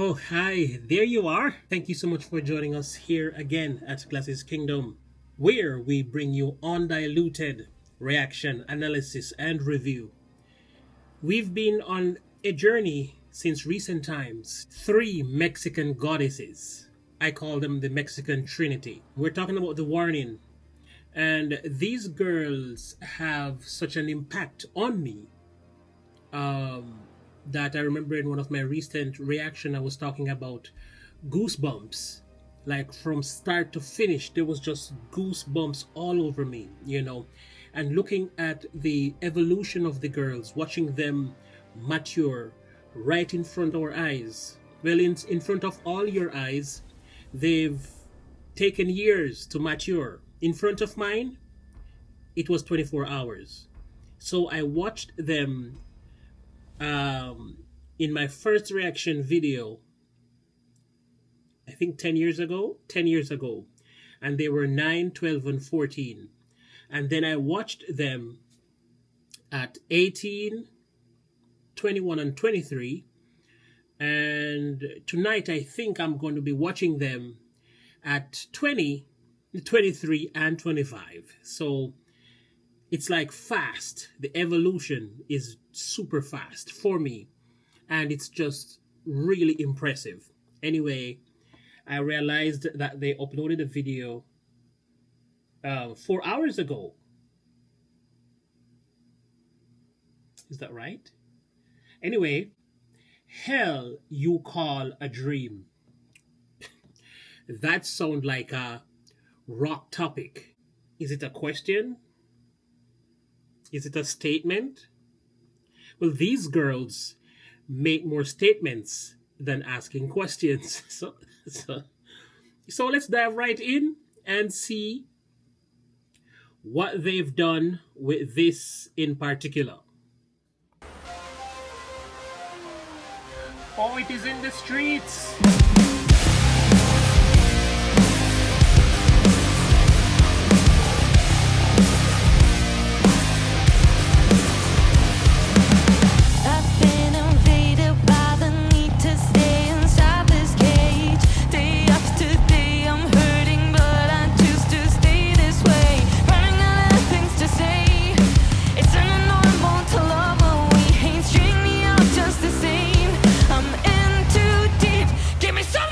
Oh, hi, there you are. Thank you so much for joining us here again at Glasses Kingdom, where we bring you undiluted reaction, analysis, and review. We've been on a journey since recent times. Three Mexican goddesses. I call them the Mexican Trinity. We're talking about the warning. And these girls have such an impact on me that I remember in one of my recent reaction, I was talking about goosebumps. Like from start to finish, there was just goosebumps all over me, and looking at the evolution of the girls, watching them mature right in front of our eyes. Well, in front of all your eyes, they've taken years to mature. In front of mine, it was 24 hours. So I watched them in my first reaction video, I think 10 years ago, and they were 9, 12, and 14. And then I watched them at 18, 21, and 23. And tonight I think I'm going to be watching them at 20, 23, and 25. So it's like fast. The evolution is super fast for me. And it's just really impressive. Anyway, I realized that they uploaded a video 4 hours ago. Is that right? Anyway, hell you call a dream. That sounds like a rock topic. Is it a question? Is it a statement? Well, these girls make more statements than asking questions. So let's dive right in and see what they've done with this in particular. Oh, it is in the streets. Give me some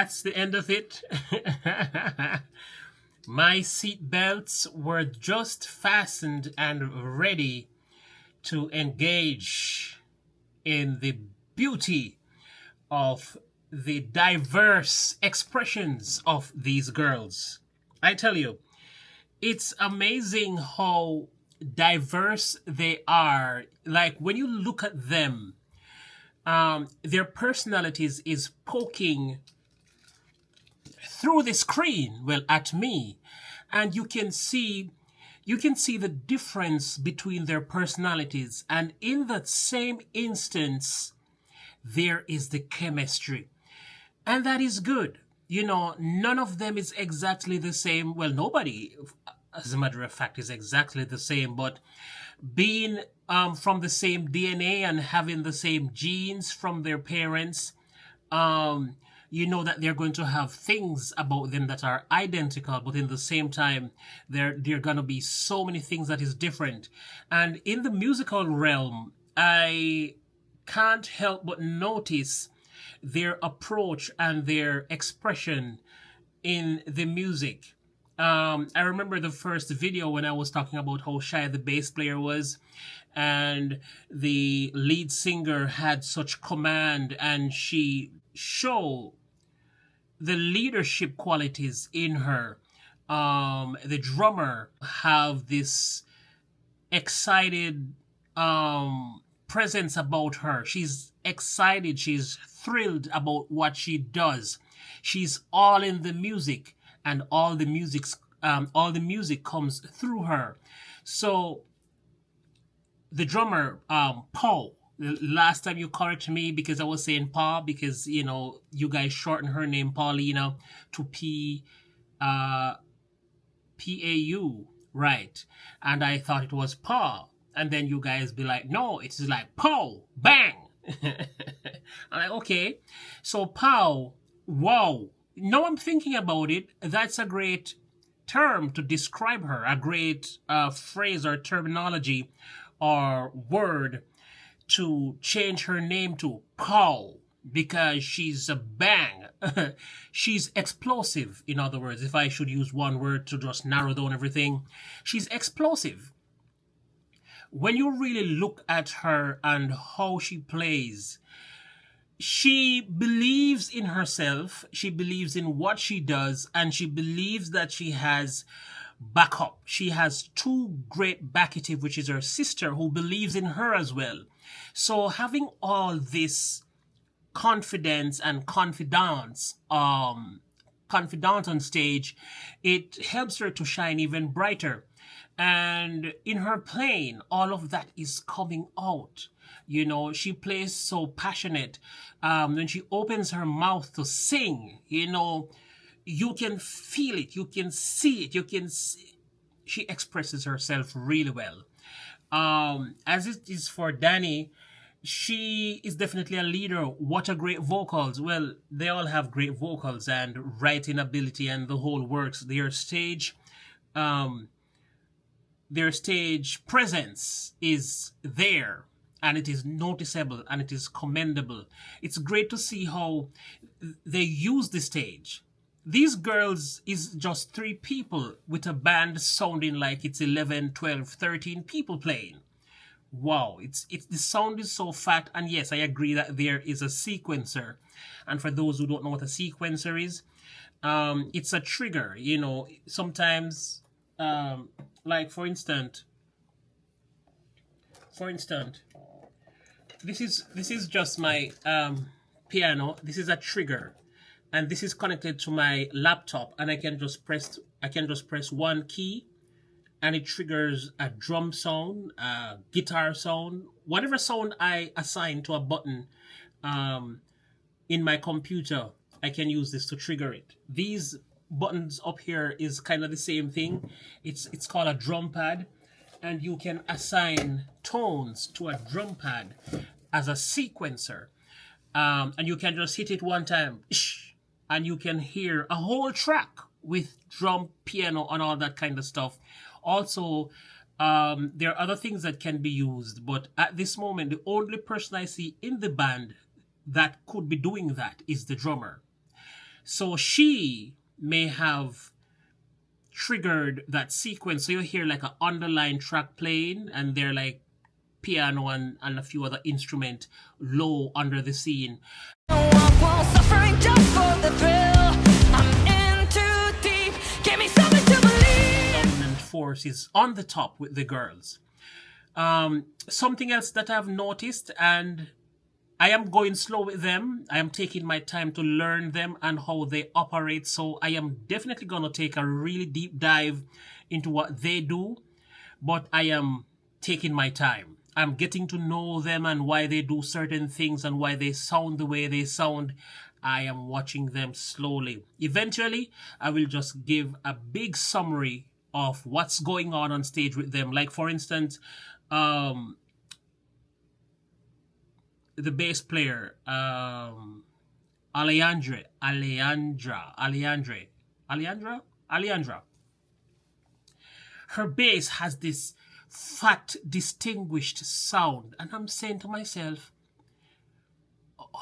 that's the end of it. My seat belts were just fastened and ready to engage in the beauty of the diverse expressions of these girls. I tell you, it's amazing how diverse they are. Like when you look at them, their personalities is poking through the screen, well, at me, and you can see the difference between their personalities, and in that same instance there is the chemistry, and that is good. None of them is exactly the same. Well, nobody, as a matter of fact, is exactly the same, but being from the same DNA and having the same genes from their parents, you know that they're going to have things about them that are identical, but in the same time, there are going to be so many things that is different. And in the musical realm, I can't help but notice their approach and their expression in the music. I remember the first video when I was talking about how shy the bass player was, and the lead singer had such command, and she showed the leadership qualities in her. The drummer have this excited presence about her. She's excited. She's thrilled about what she does. She's all in the music, and all the music comes through her. So the drummer, Paul. Last time you corrected me because I was saying Pa, because you guys shorten her name Paulina to P-A-U, right? And I thought it was Pa, and then you guys be like, no, it's like Pow, bang. I'm like, okay, so Pow, wow. Now I'm thinking about it. That's a great term to describe her, a great phrase or terminology or word to change her name to Paul, because she's a bang. She's explosive, in other words, if I should use one word to just narrow down everything. She's explosive. When you really look at her and how she plays, she believes in herself, she believes in what she does, and she believes that she has backup. She has two great backative, which is her sister, who believes in her as well. So having all this confidence and confidant on stage, it helps her to shine even brighter. And in her playing, all of that is coming out. She plays so passionate. When she opens her mouth to sing, you can feel it, you can see it, she expresses herself really well. As it is for Danny, she is definitely a leader. What a great vocals. Well, they all have great vocals and writing ability and the whole works. Their stage presence is there, and it is noticeable, and it is commendable. It's great to see how they use the stage. These girls is just 3 people with a band sounding like it's 11, 12, 13 people playing. Wow, it's the sound is so fat. And yes, I agree that there is a sequencer. And for those who don't know what a sequencer is, it's a trigger. Sometimes, like for instance, this is just my piano. This is a trigger, and this is connected to my laptop, and I can just press one key, and it triggers a drum sound, a guitar sound, whatever sound I assign to a button in my computer. I can use this to trigger it. These buttons up here is kind of the same thing. It's called a drum pad, and you can assign tones to a drum pad as a sequencer, and you can just hit it one time, and you can hear a whole track with drum, piano, and all that kind of stuff. Also, there are other things that can be used, but at this moment, the only person I see in the band that could be doing that is the drummer. So she may have triggered that sequence. So you hear like an underlying track playing, and they're like piano and a few other instrument low under the scene. Suffering just for the thrill. I'm in too deep. Give me something to believe. Dominant force is on the top with the girls. Something else that I've noticed, and I am going slow with them. I am taking my time to learn them and how they operate. So I am definitely going to take a really deep dive into what they do, but I am taking my time. I'm getting to know them and why they do certain things and why they sound the way they sound. I am watching them slowly. Eventually, I will just give a big summary of what's going on stage with them. Like, for instance, the bass player, Alejandra. Her bass has this fat, distinguished sound, and I'm saying to myself,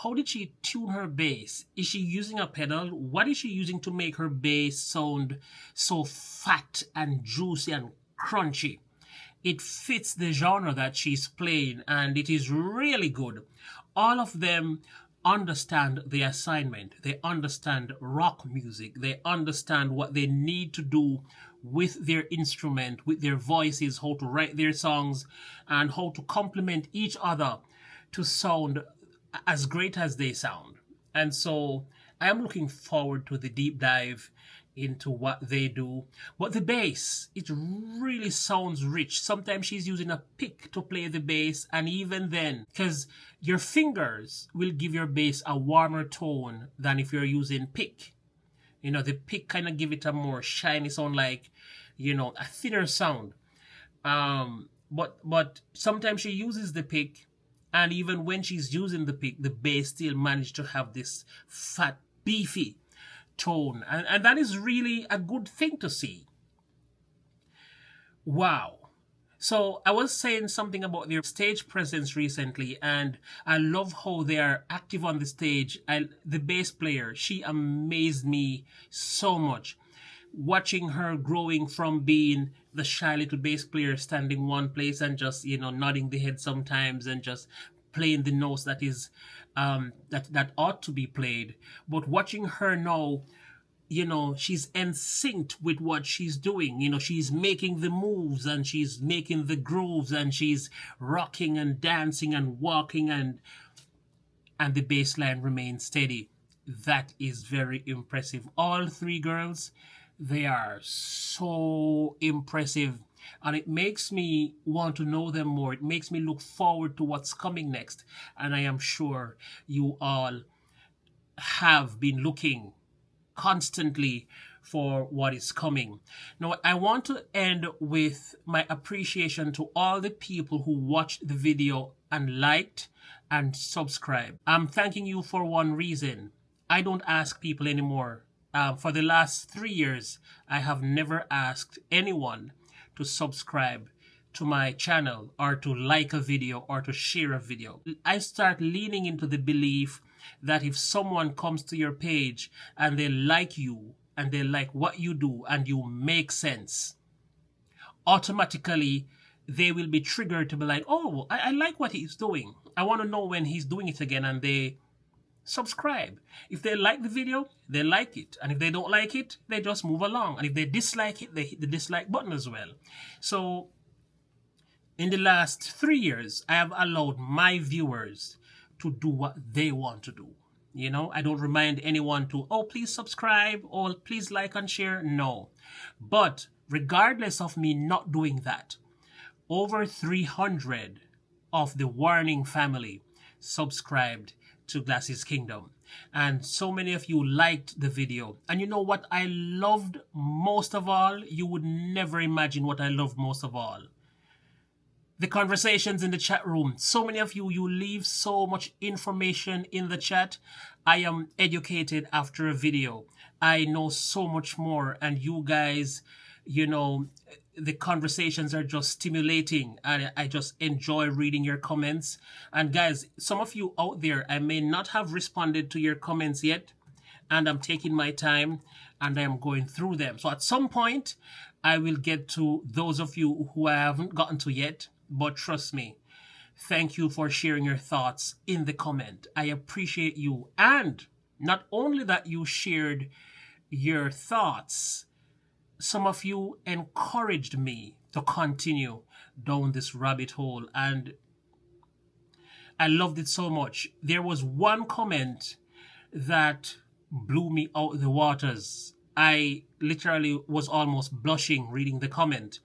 how did she tune her bass? Is she using a pedal? What is she using to make her bass sound so fat and juicy and crunchy? It fits the genre that she's playing, and it is really good. All of them understand the assignment. They understand rock music. They understand what they need to do with their instrument, with their voices, how to write their songs, and how to complement each other to sound as great as they sound. And so I am looking forward to the deep dive into what they do. But the bass, it really sounds rich. Sometimes she's using a pick to play the bass, and even then, because your fingers will give your bass a warmer tone than if you're using pick. You know, the pick kind of give it a more shiny sound, like, you know, a thinner sound. But sometimes she uses the pick, and even when she's using the pick, the bass still managed to have this fat, beefy tone. And that is really a good thing to see. Wow. So I was saying something about their stage presence recently, and I love how they are active on the stage. The bass player, she amazed me so much. Watching her growing from being the shy little bass player standing one place and just, you know, nodding the head sometimes and just playing the notes that is that ought to be played. But watching her now, you know, she's ensynced with what she's doing. You know, she's making the moves and she's making the grooves and she's rocking and dancing and walking, and the bass line remains steady. That is very impressive. All three girls, they are so impressive, and it makes me want to know them more. It makes me look forward to what's coming next, and I am sure you all have been looking constantly for what is coming. Now, I want to end with my appreciation to all the people who watched the video and liked and subscribed. I'm thanking you for one reason. I don't ask people anymore. For the last 3 years, I have never asked anyone to subscribe to my channel or to like a video or to share a video. I start leaning into the belief that if someone comes to your page and they like you and they like what you do and you make sense, automatically they will be triggered to be like, oh, I like what he's doing. I want to know when he's doing it again, and they subscribe. If they like the video, they like it. And if they don't like it, they just move along. And if they dislike it, they hit the dislike button as well. So in the last 3 years, I have allowed my viewers to do what they want to do. You know, I don't remind anyone to, oh, please subscribe or please like and share. No. But regardless of me not doing that, over 300 of the Warning family subscribed to Glasses Kingdom. And so many of you liked the video. And you know what I loved most of all? You would never imagine what I loved most of all. The conversations in the chat room. So many of you leave so much information in the chat. I am educated after a video. I know so much more, and you guys, you know, the conversations are just stimulating, and I just enjoy reading your comments. And guys, some of you out there, I may not have responded to your comments yet. and I'm taking my time and I am going through them. So at some point, I will get to those of you who I haven't gotten to yet, but trust me, thank you for sharing your thoughts in the comment. I appreciate you. And not only that you shared your thoughts, some of you encouraged me to continue down this rabbit hole, and I loved it so much. There was one comment that blew me out of the waters. I literally was almost blushing reading the comment.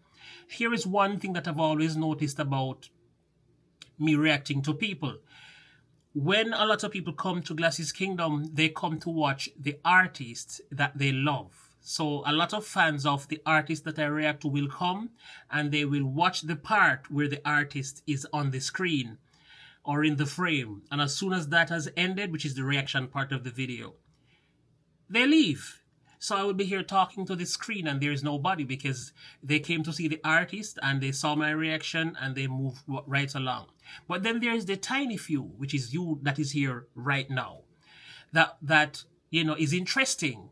Here is one thing that I've always noticed about me reacting to people. When a lot of people come to Glasses Kingdom, they come to watch the artists that they love. So a lot of fans of the artist that I react to will come and they will watch the part where the artist is on the screen or in the frame. And as soon as that has ended, which is the reaction part of the video, they leave. So I will be here talking to the screen and there's nobody because they came to see the artist and they saw my reaction and they moved right along. But then there's the tiny few, which is you that is here right now, that is interesting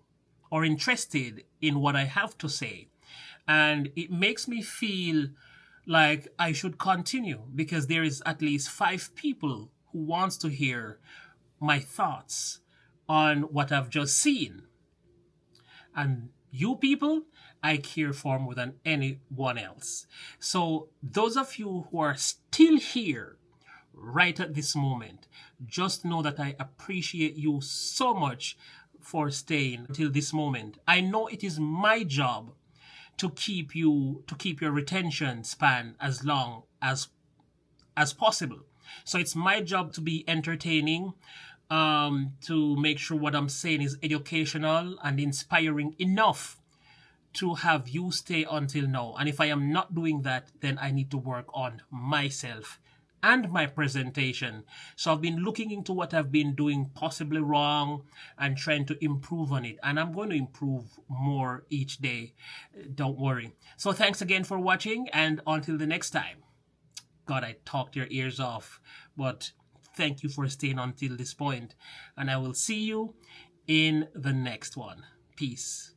or interested in what I have to say. And it makes me feel like I should continue because there is at least 5 people who wants to hear my thoughts on what I've just seen. And you people, I care for more than anyone else. So those of you who are still here right at this moment, just know that I appreciate you so much for staying until this moment. I know it is my job to keep your retention span as long as possible. So it's my job to be entertaining, to make sure what I'm saying is educational and inspiring enough to have you stay until now. And if I am not doing that, then I need to work on myself and my presentation. So I've been looking into what I've been doing possibly wrong and trying to improve on it. And I'm going to improve more each day. Don't worry. So thanks again for watching, and until the next time. God, I talked your ears off, but thank you for staying until this point. And I will see you in the next one. Peace.